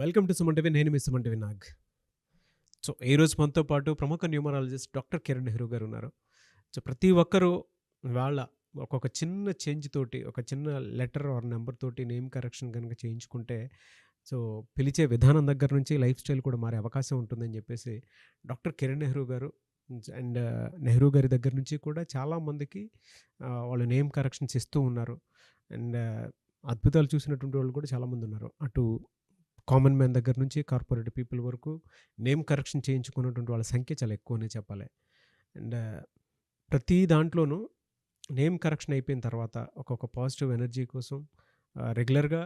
Welcome to Suman TV. నేను మీ Suman TV Nag. So ఈరోజు మనతో పాటు ప్రముఖ న్యూమరాలజిస్ట్ డాక్టర్ కిరణ్ నెహ్రూ గారు ఉన్నారు. సో ప్రతి ఒక్కరూ వాళ్ళ ఒక్కొక్క చిన్న చేంజ్ తోటి, ఒక చిన్న లెటర్ ఆర్ నెంబర్ తోటి నేమ్ కరెక్షన్ కనుక చేయించుకుంటే సో పిలిచే విధానం దగ్గర నుంచి లైఫ్ స్టైల్ కూడా మారే అవకాశం ఉంటుందని చెప్పేసి డాక్టర్ కిరణ్ నెహ్రూ గారు అండ్ నెహ్రూ గారి దగ్గర నుంచి కూడా చాలామందికి వాళ్ళు నేమ్ కరెక్షన్స్ ఇస్తూ ఉన్నారు. అండ్ అద్భుతాలు చూసినటువంటి వాళ్ళు కూడా చాలామంది ఉన్నారు. అటు కామన్ మ్యాన్ దగ్గర నుంచి కార్పొరేట్ పీపుల్ వరకు నేమ్ కరెక్షన్ చేయించుకున్నటువంటి వాళ్ళ సంఖ్య చాలా ఎక్కువనే చెప్పాలి. అండ్ ప్రతి దాంట్లోనూ నేమ్ కరెక్షన్ అయిపోయిన తర్వాత ఒక్కొక్క పాజిటివ్ ఎనర్జీ కోసం రెగ్యులర్గా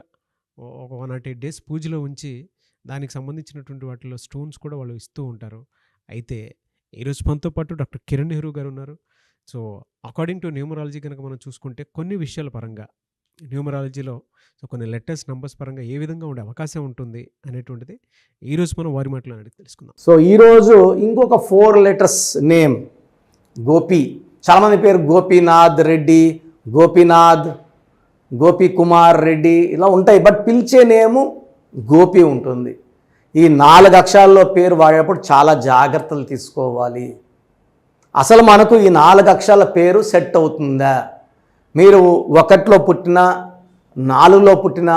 ఒక 108 డేస్ పూజలో ఉంచి దానికి సంబంధించినటువంటి వాటిలో స్టోన్స్ కూడా వాళ్ళు ఇస్తూ ఉంటారు. అయితే ఈరోజు మనతో పాటు డాక్టర్ కిరణ్ నెహ్రూ గారు ఉన్నారు. సో అకార్డింగ్ టు న్యూమరాలజీ కనుక మనం చూసుకుంటే కొన్ని విషయాల పరంగా న్యూమరాలజీలో సో కొన్ని లెటర్స్ నంబర్స్ పరంగా ఏ విధంగా ఉండే అవకాశం ఉంటుంది అనేటువంటిది ఈరోజు మనం వారి మాటలో అడిగి తెలుసుకుందాం. సో ఈరోజు ఇంకొక 4 లెటర్స్ నేమ్ గోపి. చాలామంది పేరు గోపీనాథ్ రెడ్డి, గోపీనాథ్, గోపి కుమార్ రెడ్డి ఇలా ఉంటాయి. బట్ పిలిచే నేము గోపి ఉంటుంది. ఈ 4 అక్షరాల్లో పేరు వాడేటప్పుడు చాలా జాగ్రత్తలు తీసుకోవాలి. అసలు మనకు ఈ 4 అక్షరాల పేరు సెట్ అవుతుందా? మీరు 1లో పుట్టిన, 4లో పుట్టిన,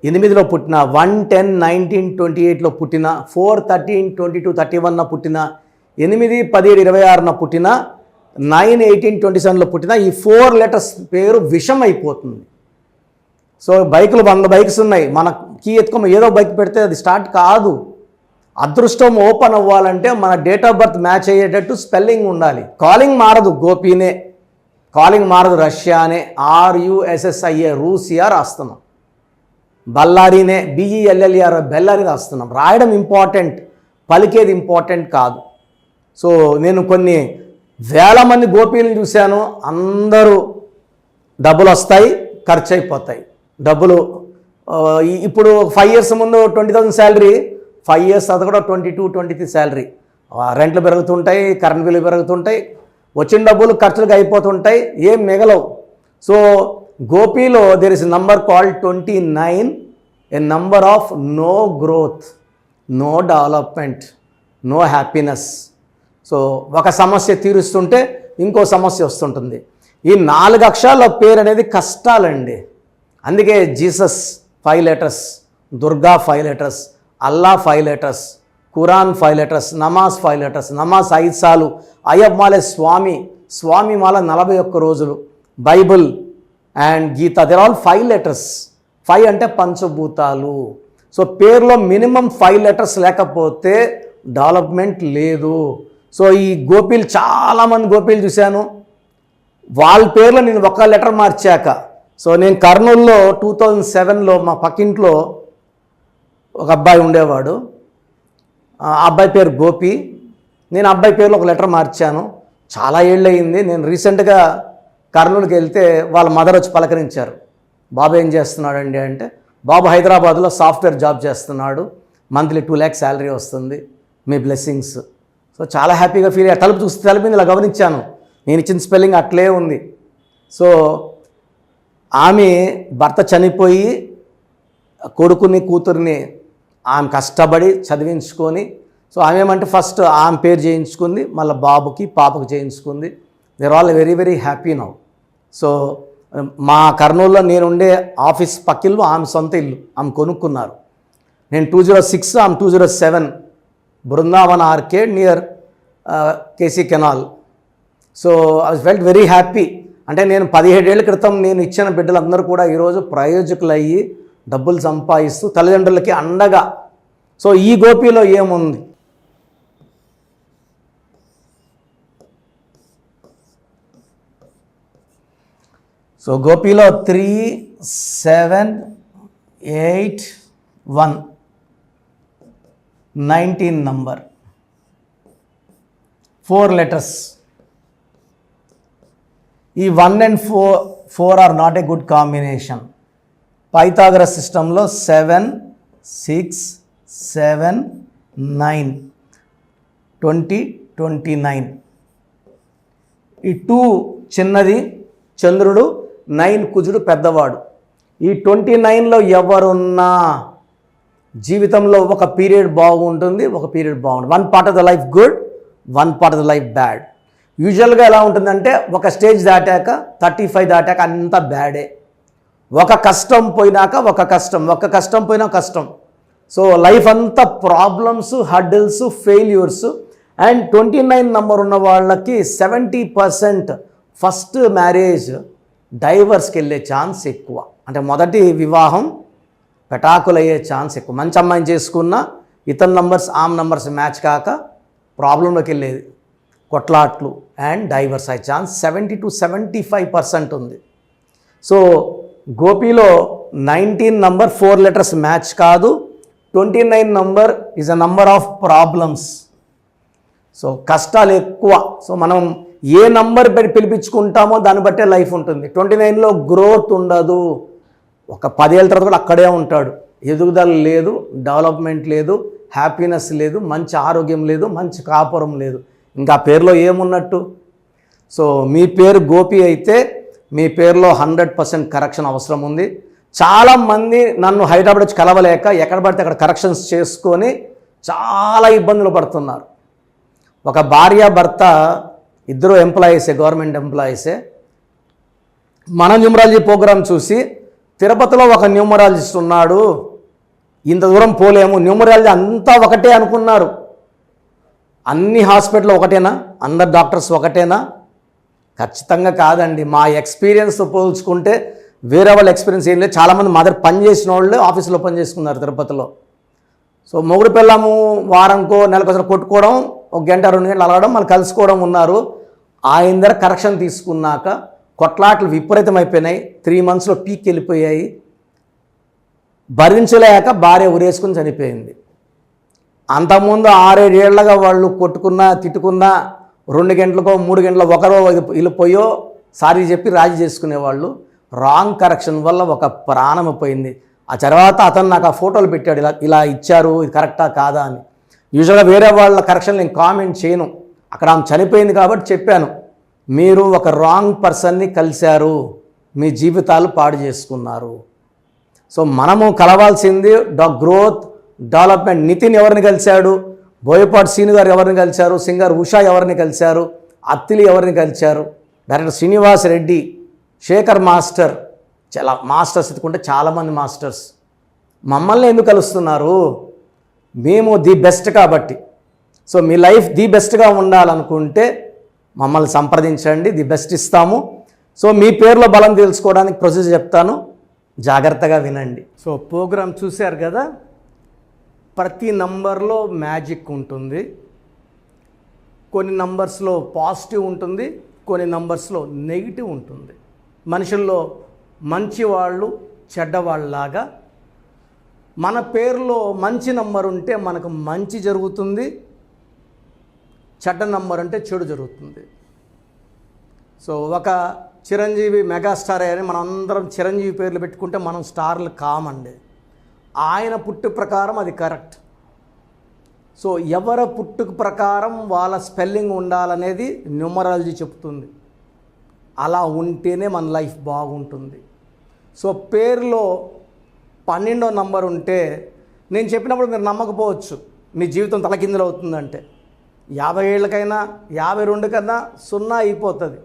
8లో పుట్టిన, 1, 10, 19, 28లో పుట్టిన, 4, 13, 22, 31న పుట్టిన, 8, 17, 26న పుట్టిన, 9, 18, 27లో పుట్టిన ఈ 4 లెటర్స్ పేరు విషం అయిపోతుంది. సో బైకులు 100 బైక్స్ ఉన్నాయి, మన కీ ఎత్తుకొని ఏదో బైక్ పెడితే అది స్టార్ట్ కాదు. అదృష్టం ఓపెన్ అవ్వాలంటే మన డేట్ ఆఫ్ బర్త్ మ్యాచ్ అయ్యేటట్టు స్పెల్లింగ్ ఉండాలి. కాలింగ్ మారదు, గోపీనే. కాలింగ్ మారదు, రష్యానే. RUSSIA రూసియా రాస్తున్నాం. బళ్ళారీనే, BELLER బెల్లారి రాస్తున్నాం. రాయడం ఇంపార్టెంట్, పలికేది ఇంపార్టెంట్ కాదు. సో నేను కొన్ని వేల మంది గోపీలను చూశాను. అందరూ డబ్బులు వస్తాయి, ఖర్చు అయిపోతాయి. డబ్బులు ఇప్పుడు 5 years ముందు 20,000 శాలరీ, 5 years అది కూడా 22, 23 శాలరీ. రెంట్లు పెరుగుతుంటాయి, కరెంట్ బిల్లు పెరుగుతుంటాయి, వచ్చిన డబ్బులు ఖర్చులకు అయిపోతుంటాయి, ఏం మిగలవు. సో గోపీలో there is number called 29, a number of no growth, no development, no happiness. So ఒక సమస్య తీరుస్తుంటే ఇంకో సమస్య వస్తుంటుంది. ఈ 4 అక్షరాల పేరు అనేది కష్టాలండి. అందుకే Jesus 5 letters, Durga 5 letters, Allah 5 letters, Quran 5 letters, namaz 5 letters, namaz 5 సార్లు, అయ్యప్పమాలే స్వామి మాల 41 రోజులు, Bible and Gita, there all 5 letters. 5 అంటే పంచభూతాలు. సో పేరులో మినిమం 5 లెటర్స్ లేకపోతే డెవలప్మెంట్ లేదు. సో ఈ గోపీలు, చాలామంది గోపీలు చూశాను, వాళ్ళ పేర్లో నేను 1 లెటర్ మార్చాక. సో నేను కర్నూలులో 2007లో మా పక్కింట్లో ఒక అబ్బాయి ఉండేవాడు. ఆ అబ్బాయి పేరు గోపి. నేను అబ్బాయి పేరులో 1 లెటర్ మార్చాను. చాలా ఏళ్ళు అయింది. నేను రీసెంట్గా కర్నూలుకి వెళ్తే వాళ్ళ మదర్ వచ్చి పలకరించారు. బాబు ఏం చేస్తున్నాడండి అంటే, బాబు హైదరాబాద్లో సాఫ్ట్వేర్ జాబ్ చేస్తున్నాడు, మంత్లీ 2 lakhs శాలరీ వస్తుంది, మీ బ్లెస్సింగ్స్. సో చాలా హ్యాపీగా ఫీల్ అయ్యా. తలుపు చూస్తే తలుపుంది, ఇలా గమనించాను, నేను ఇచ్చిన స్పెల్లింగ్ అట్లే ఉంది. సో ఆమె భర్త చనిపోయి కొడుకుని కూతుర్ని ఆమె కష్టపడి చదివించుకొని, సో ఆమె ఏమంటే ఫస్ట్ ఆమె పేరు చేయించుకుంది, మళ్ళీ బాబుకి పాపకు చేయించుకుంది. There all very very happy now. So మా కర్నూలులో నేనుండే ఆఫీస్ పక్కిల్లు ఆమె సొంత ఇల్లు, ఆమె కొనుక్కున్నారు. నేను 206, ఆమె 207, Brindavan arcade near KC canal. So I felt very happy. అంటే నేను 17 ఏళ్ల క్రితం నేను ఇచ్చిన బిడ్డలందరూ కూడా ఈరోజు ప్రయోజకులు అయ్యి డబ్బులు సంపాదిస్తూ తల్లిదండ్రులకి అండగా. సో ఈ గోపిలో ఏముంది? సో గోపిలో 3, 7, 8, 1, 19 నంబర్, 4 లెటర్స్. ఈ 1 and 4 are not a good combination. Pythagoras సిస్టంలో 7, 6, 7, 9, 20, 29. ఈ 2 చిన్నది చంద్రుడు, 9 కుజుడు పెద్దవాడు. ఈ 29లో ఎవరున్నా జీవితంలో ఒక పీరియడ్ బాగుంటుంది, ఒక పీరియడ్ బాగుంటుంది. One part of the life good, one part of the life bad. యూజువల్గా ఎలా ఉంటుందంటే ఒక స్టేజ్ దాటాక 35 దాటాక అంతా బ్యాడే. ఒక కష్టం పోయినాక ఒక కష్టం పోయినా కష్టం. సో లైఫ్ అంతా problems, hurdles, failures. And 29 number ఉన్న వాళ్ళకి 70% ఫస్ట్ మ్యారేజ్ డైవర్స్కి వెళ్ళే ఛాన్స్ ఎక్కువ. అంటే మొదటి వివాహం పెటాకులయ్యే ఛాన్స్ ఎక్కువ. మంచి అమ్మాయిని చేసుకున్న ఇతని నంబర్స్ ఆమ్ నంబర్స్ మ్యాచ్ కాక ప్రాబ్లంలోకి వెళ్ళేది, కొట్లాట్లు అండ్ డైవర్స్ అయ్యే ఛాన్స్ 70 to 75% ఉంది. సో గోపిలో 19 నంబర్ 4 లెటర్స్ మ్యాచ్ కాదు. 29 number is a number of problems. So కష్టాలు ఎక్కువ. సో మనం ఏ నంబర్ పెట్టి పిలిపించుకుంటామో దాన్ని బట్టే లైఫ్ ఉంటుంది. 29లో గ్రోత్ ఉండదు. ఒక 10 ఏళ్ళ తర్వాత కూడా అక్కడే ఉంటాడు. ఎదుగుదల లేదు, డెవలప్మెంట్ లేదు, హ్యాపీనెస్ లేదు, మంచి ఆరోగ్యం లేదు, మంచి కాపురం లేదు. ఇంకా పేరులో ఏమున్నట్టు? సో మీ పేరు గోపి అయితే మీ పేరులో 100% కరెక్షన్ అవసరం ఉంది. చాలామంది నన్ను హైదరాబాద్ వచ్చి కలవలేక ఎక్కడ పడితే అక్కడ కరెక్షన్స్ చేసుకొని చాలా ఇబ్బందులు పడుతున్నారు. ఒక భార్య భర్త ఇద్దరు ఎంప్లాయీసే, గవర్నమెంట్ ఎంప్లాయీసే. మన న్యూమరాలజీ ప్రోగ్రాం చూసి తిరుపతిలో ఒక న్యూమరాలజిస్ట్ ఉన్నాడు, ఇంత దూరం పోలేము, న్యూమరాలజీ అంతా ఒకటే అనుకున్నారు. అన్ని హాస్పిటల్ ఒకటేనా? అందరు డాక్టర్స్ ఒకటేనా? ఖచ్చితంగా కాదండి. మా ఎక్స్పీరియన్స్తో పోల్చుకుంటే వేరే వాళ్ళ ఎక్స్పీరియన్స్ ఏం లేదు. చాలామంది మా దగ్గర పని చేసిన వాళ్ళు ఆఫీసులో పని చేసుకున్నారు తిరుపతిలో. సో మొగుడు పిల్లము వారంకో నెలకోసారి కొట్టుకోవడం, 1 గంట 2 గంటలు అలగడం, మళ్ళీ కలుసుకోవడం ఉన్నారు. ఆయన దగ్గర కరెక్షన్ తీసుకున్నాక కొట్లాట్లు విపరీతం అయిపోయినాయి. 3 monthsలో పీక్ వెళ్ళిపోయాయి. భరించలేక భార్య ఉరేసుకుని చనిపోయింది. అంతకుముందు 6-7 ఏళ్లగా వాళ్ళు కొట్టుకున్నా తిట్టుకున్నా 2 గంటలకో 3 గంటల ఒకరో వెళ్ళిపోయో సారీ చెప్పి రాజీ చేసుకునేవాళ్ళు. రాంగ్ కరెక్షన్ వల్ల ఒక ప్రాణం పోయింది. ఆ తర్వాత అతను నాకు ఆ ఫోటోలు పెట్టాడు, ఇలా ఇచ్చారు, ఇది కరెక్టా కాదా అని. యూజువల్గా వేరే వాళ్ళ కరెక్షన్ నేను కామెంట్ చేయను. అక్కడ ఆమె చనిపోయింది కాబట్టి చెప్పాను, మీరు ఒక రాంగ్ పర్సన్ని కలిశారు, మీ జీవితాలు పాడు చేసుకున్నారు. సో మనము కలవాల్సింది గ్రోత్, డెవలప్మెంట్. నితిన్ ఎవరిని కలిశాడు? బోయపాటి సీను గారు ఎవరిని కలిశారు? సింగర్ ఉషా ఎవరిని కలిశారు? అత్తిలి ఎవరిని కలిశారు? డైరెక్టర్ శ్రీనివాస్ రెడ్డి, శేఖర్ మాస్టర్, చాలా మాస్టర్స్ ఎత్తుకుంటే చాలామంది మాస్టర్స్. మమ్మల్ని ఎందుకు కలుస్తున్నారు? మేము ది బెస్ట్ కాబట్టి. సో మీ లైఫ్ ది బెస్ట్గా ఉండాలనుకుంటే మమ్మల్ని సంప్రదించండి, ది బెస్ట్ ఇస్తాము. సో మీ పేరులో బలం తెలుసుకోవడానికి ప్రొసీజర్ చెప్తాను, జాగ్రత్తగా వినండి. సో ప్రోగ్రామ్ చూశారు కదా, ప్రతి నంబర్లో మ్యాజిక్ ఉంటుంది. కొన్ని నంబర్స్లో పాజిటివ్ ఉంటుంది, కొన్ని నంబర్స్లో నెగిటివ్ ఉంటుంది. మనుషుల్లో మంచివాళ్ళు చెడ్డవాళ్ళలాగా మన పేరులో మంచి నంబర్ ఉంటే మనకు మంచి జరుగుతుంది, చెడ్డ నంబర్ అంటే చెడు జరుగుతుంది. సో ఒక చిరంజీవి మెగాస్టార్ అని మనం అందరం చిరంజీవి పేర్లు పెట్టుకుంటే మనం స్టార్లు కామండి. ఆయన పుట్టుక ప్రకారం అది కరెక్ట్. సో ఎవరి పుట్టుక ప్రకారం వాళ్ళ స్పెల్లింగ్ ఉండాలనేది న్యూమరాలజీ చెప్తుంది. అలా ఉంటేనే మన లైఫ్ బాగుంటుంది. సో పేరులో 12వ నంబర్ ఉంటే నేను చెప్పినప్పుడు మీరు నమ్మకపోవచ్చు, మీ జీవితం తలకిందులు అవుతుందంటే. 50 ఏళ్ళకైనా 52 కన్నా 0 అయిపోతుంది.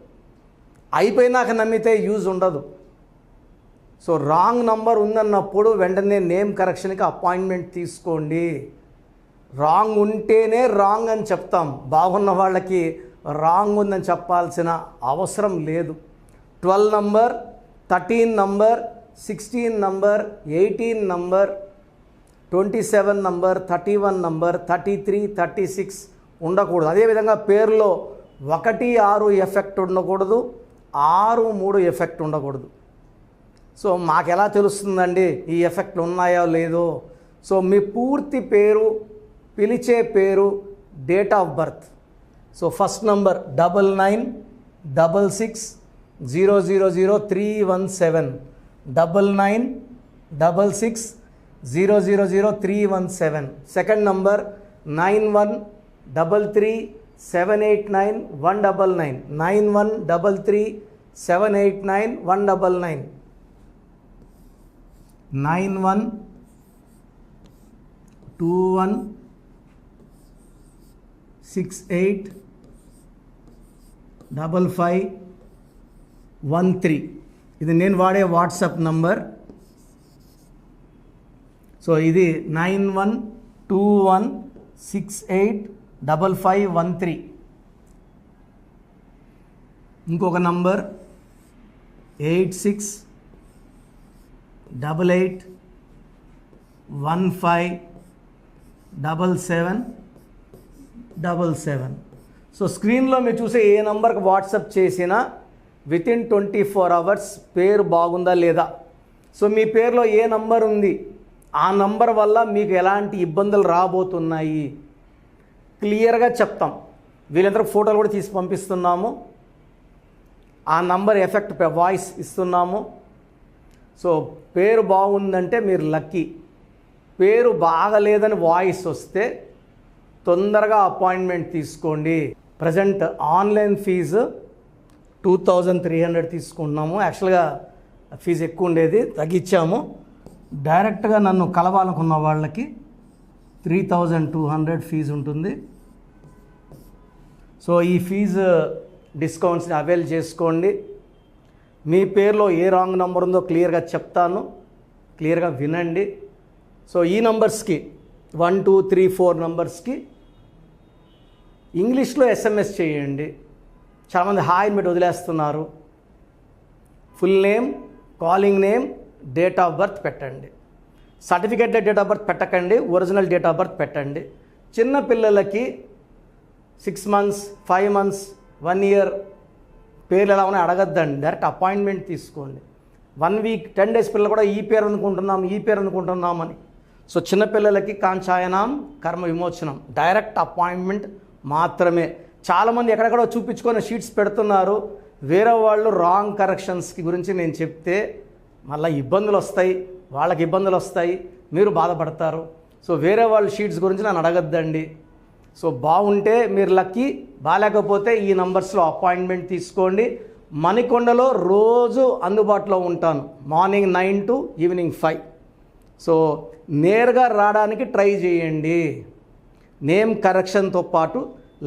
అయిపోయినాక నమ్మితే యూజ్ ఉండదు. సో రాంగ్ నంబర్ ఉందన్నప్పుడు వెంటనే నేమ్ కరెక్షన్కి అపాయింట్మెంట్ తీసుకోండి. రాంగ్ ఉంటేనే రాంగ్ అని చెప్తాం. బాగున్న వాళ్ళకి రాంగ్ ఉందని చెప్పాల్సిన అవసరం లేదు. 12 number, 13 number, 16 number, 18 number, 27 number, 31 number, 33, 36 ఉండకూడదు. అదేవిధంగా పేరులో 1, 6 ఎఫెక్ట్ ఉండకూడదు, 6, 3 ఎఫెక్ట్ ఉండకూడదు. సో మాకు ఎలా తెలుస్తుందండి ఈ ఎఫెక్ట్లు ఉన్నాయో లేదో? సో మీ పూర్తి పేరు, పిలిచే పేరు, date of birth. So first number 9966000317, 9966000317. Second number 9133789199, 9133789199, 9133789199. 21685513. ఇది నేను వాడే వాట్సాప్ నంబర్. సో ఇది 9121685513. ఇంకొక నంబర్ 8688157777. సో స్క్రీన్లో మీరు చూసే ఏ నంబర్కి వాట్సాప్ చేసినా వితిన్ 24 అవర్స్ పేరు బాగుందా లేదా, సో మీ పేరులో ఏ నంబర్ ఉంది, ఆ నంబర్ వల్ల మీకు ఎలాంటి ఇబ్బందులు రాబోతున్నాయి క్లియర్గా చెప్తాం. వీళ్ళందరూ ఫోటోలు కూడా తీసి పంపిస్తున్నాము. ఆ నంబర్ ఎఫెక్ట్ వాయిస్ ఇస్తున్నాము. సో పేరు బాగుందంటే మీరు లక్కీ. పేరు బాగలేదని వాయిస్ వస్తే తొందరగా అపాయింట్మెంట్ తీసుకోండి. ప్రజెంట్ ఆన్లైన్ ఫీజు 2300 తీసుకుంటున్నాము. యాక్చువల్గా ఫీజు ఎక్కువ ఉండేది, తగ్గించాము. డైరెక్ట్గా నన్ను కలవాలనుకున్న వాళ్ళకి 3200 ఫీజు ఉంటుంది. సో ఈ ఫీజు డిస్కౌంట్స్ని అవైల్ చేసుకోండి. మీ పేరులో ఏ రాంగ్ నెంబర్ ఉందో క్లియర్గా చెప్తాను, క్లియర్గా వినండి. సో ఈ నంబర్స్కి 1 2 3 4 నంబర్స్కి ఇంగ్లీష్లో SMS చేయండి. చాలామంది హాయ్ పెట్టి వదిలేస్తున్నారు. Full name, calling name, date of birth పెట్టండి. సర్టిఫికేట్ డేట్ ఆఫ్ బర్త్ పెట్టకండి, ఒరిజినల్ డేట్ ఆఫ్ బర్త్ పెట్టండి. చిన్న పిల్లలకి 6 months 5 months 1 year పేర్లు ఎలా ఉన్నాయి అడగద్దండి, డైరెక్ట్ అపాయింట్మెంట్ తీసుకోండి. 1 week 10 days పిల్లలు కూడా ఈ పేరు అనుకుంటున్నామని. సో చిన్నపిల్లలకి కాంచాయనం కర్మ విమోచనం, డైరెక్ట్ అపాయింట్మెంట్ మాత్రమే. చాలామంది ఎక్కడెక్కడో చూపించుకొని షీట్స్ పెడుతున్నారు. వేరే వాళ్ళు రాంగ్ కరెక్షన్స్కి గురించి నేను చెప్తే మళ్ళీ ఇబ్బందులు వస్తాయి, వాళ్ళకి ఇబ్బందులు వస్తాయి, మీరు బాధపడతారు. సో వేరే వాళ్ళ షీట్స్ గురించి నన్ను అడగద్దండి. సో బాగుంటే మీరు లక్కీ, బాగాలేకపోతే ఈ నంబర్స్లో అపాయింట్మెంట్ తీసుకోండి. మణికొండలో రోజు అందుబాటులో ఉంటాను, మార్నింగ్ 9 to ఈవినింగ్ 5. సో నేరుగా రావడానికి ట్రై చేయండి. నేమ్ కరెక్షన్తో పాటు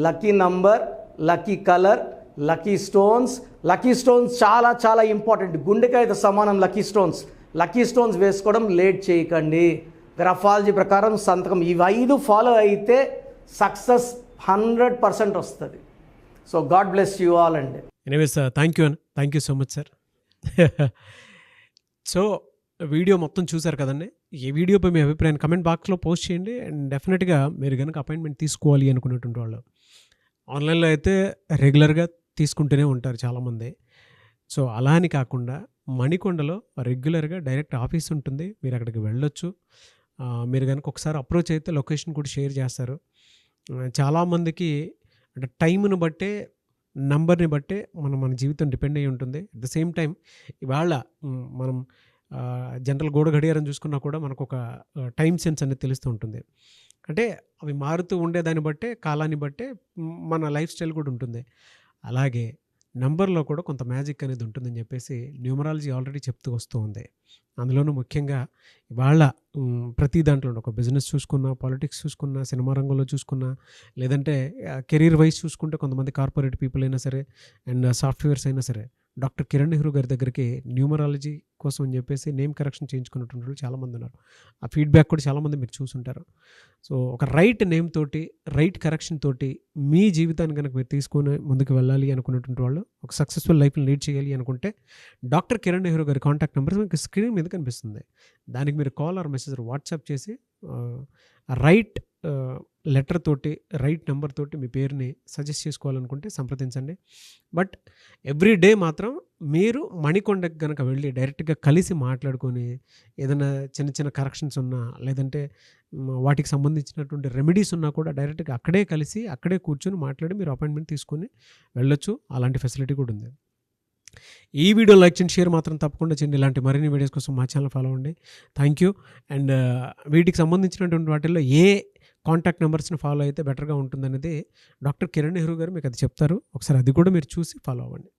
lucky number, lucky colour, lucky stones. Lucky stones చాలా చాలా ఇంపార్టెంట్. గుండెకాయతో సమానం లక్కీ స్టోన్స్. లక్కీ స్టోన్స్ వేసుకోవడం లేట్ చేయకండి. గ్రఫాలజీ ప్రకారం సంతకం, ఇవి 5 ఫాలో అయితే సక్సెస్ 100% వస్తుంది. So God bless you all అండి. Anyways thank you so much sir. So video మొత్తం చూసారు కదండి. ఈ వీడియోపై మీ అభిప్రాయాన్ని కమెంట్ బాక్స్లో పోస్ట్ చేయండి. అండ్ డెఫినెట్గా మీరు కనుక అపాయింట్మెంట్ తీసుకోవాలి అనుకునేటువంటి వాళ్ళు ఆన్లైన్లో అయితే రెగ్యులర్గా తీసుకుంటూనే ఉంటారు చాలామంది. సో అలా అని కాకుండా మణికొండలో రెగ్యులర్గా డైరెక్ట్ ఆఫీస్ ఉంటుంది, మీరు అక్కడికి వెళ్ళొచ్చు. మీరు కనుక ఒకసారి అప్రోచ్ అయితే లొకేషన్ కూడా షేర్ చేస్తారు. చాలామందికి అంటే టైంను బట్టే, నంబర్ని బట్టే మన జీవితం డిపెండ్ అయ్యి ఉంటుంది. అట్ ద సేమ్ టైం ఇవాళ మనం జనరల్ గోడ గడియారం చూసుకున్నా కూడా మనకు ఒక టైం సెన్స్ అనేది తెలుస్తూ ఉంటుంది. అంటే అవి మారుతూ ఉండేదాన్ని బట్టే, కాలాన్ని బట్టే మన లైఫ్ స్టైల్ కూడా ఉంటుంది. అలాగే నంబర్లో కూడా కొంత మ్యాజిక్ అనేది ఉంటుందని చెప్పేసి న్యూమరాలజీ ఆల్రెడీ చెప్తూ వస్తూ ఉంది. అందులోనూ ముఖ్యంగా ఇవాళ ప్రతి దాంట్లో ఒక బిజినెస్ చూసుకున్నా, పాలిటిక్స్ చూసుకున్నా, సినిమా రంగంలో చూసుకున్నా, లేదంటే కెరీర్ వైజ్ చూసుకుంటే కొంతమంది కార్పొరేట్ పీపుల్ అయినా సరే అండ్ సాఫ్ట్వేర్స్ అయినా సరే డాక్టర్ కిరణ్ నెహ్రూ గారి దగ్గరికి న్యూమరాలజీ కోసం అని చెప్పేసి నేమ్ కరెక్షన్ చేయించుకున్నటువంటి వాళ్ళు చాలామంది ఉన్నారు. ఆ ఫీడ్బ్యాక్ కూడా చాలామంది మీరు చూసుంటారు. సో ఒక రైట్ నేమ్ తోటి, రైట్ కరెక్షన్ తోటి మీ జీవితాన్ని కనుక మీరు తీసుకొని ముందుకు వెళ్ళాలి అనుకున్నటువంటి వాళ్ళు, ఒక సక్సెస్ఫుల్ లైఫ్ని లీడ్ చేయాలి అనుకుంటే డాక్టర్ కిరణ్ నెహ్రూ గారి కాంటాక్ట్ నెంబర్ మీకు స్క్రీన్ మీద కనిపిస్తుంది. దానికి మీరు కాల్ ఆర్ మెసేజ్ వాట్సాప్ చేసి రైట్ లెటర్ తోటి, రైట్ నెంబర్ తోటి మీ పేరుని సజెస్ట్ చేసుకోవాలనుకుంటే సంప్రదించండి. బట్ ఎవ్రీ డే మాత్రం మీరు మణికొండకి కనుక వెళ్ళి డైరెక్ట్గా కలిసి మాట్లాడుకొని ఏదైనా చిన్న చిన్న కరెక్షన్స్ ఉన్నా, లేదంటే వాటికి సంబంధించినటువంటి రెమెడీస్ ఉన్నా కూడా డైరెక్ట్గా అక్కడే కలిసి అక్కడే కూర్చొని మాట్లాడి మీరు అపాయింట్మెంట్ తీసుకొని వెళ్ళొచ్చు. అలాంటి ఫెసిలిటీ కూడా ఉంది. ఈ వీడియో లైక్ చేయండి, షేర్ మాత్రం తప్పకుండా చేయండి. ఇలాంటి మరిన్ని వీడియోస్ కోసం మా ఛానల్ ఫాలో అవ్వండి. Thank you. అండ్ వీటికి సంబంధించినటువంటి వాటిల్లో ఏ కాంటాక్ట్ నెంబర్స్ని ఫాలో అయితే బెటర్గా ఉంటుందనేది డాక్టర్ కిరణ్ నెహ్రూ గారు మీకు అది చెప్తారు. ఒకసారి అది కూడా మీరు చూసి ఫాలో అవ్వండి.